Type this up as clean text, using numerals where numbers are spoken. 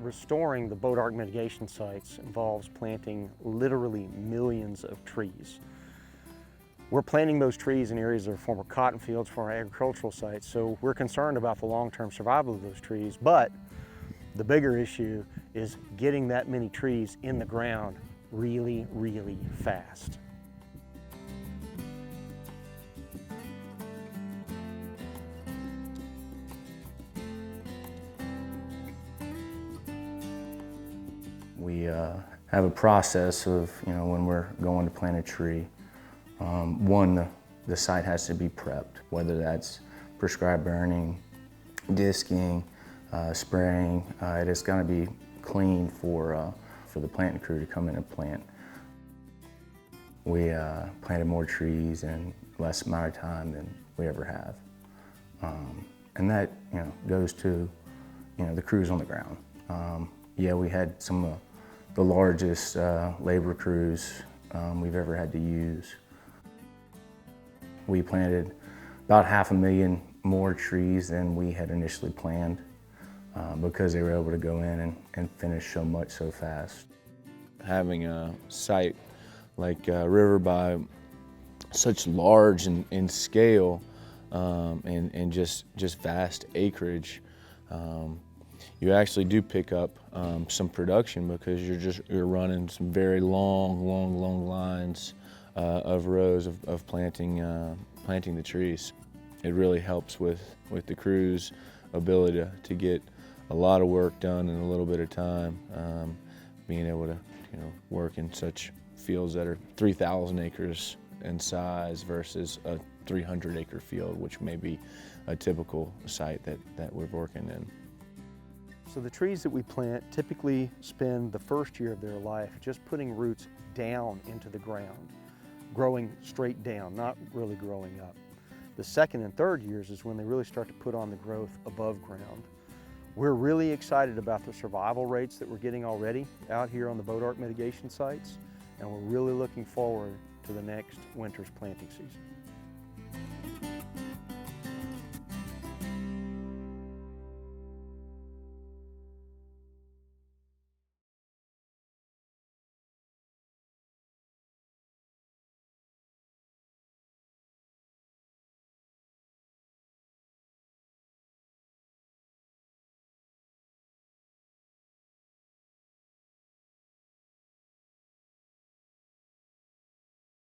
Restoring the Bois mitigation sites involves planting literally millions of trees. We're planting those trees in areas that are former cotton fields, former agricultural sites, so we're concerned about the long-term survival of those trees, but the bigger issue is getting that many trees in the ground really, really fast. We have a process of, when we're going to plant a tree, one, the site has to be prepped, whether that's prescribed burning, disking, spraying. It is going to be clean for the planting crew to come in and plant. We planted more trees in less amount of time than we ever have. And that, goes to, the crews on the ground. Yeah, we had some of the largest labor crews we've ever had to use. We planted about 500,000 more trees than we had initially planned because they were able to go in and finish so much so fast. Having a site like River by such large in scale and just vast acreage, you actually do pick up some production because you're running some very long lines of rows of planting the trees. It really helps with the crew's ability to get a lot of work done in a little bit of time. Being able to work in such fields that are 3,000 acres in size versus a 300-acre field, which may be a typical site that we're working in. So the trees that we plant typically spend the first year of their life just putting roots down into the ground, growing straight down, not really growing up. The second and third years is when they really start to put on the growth above ground. We're really excited about the survival rates that we're getting already out here on the Bois mitigation sites, and we're really looking forward to the next winter's planting season.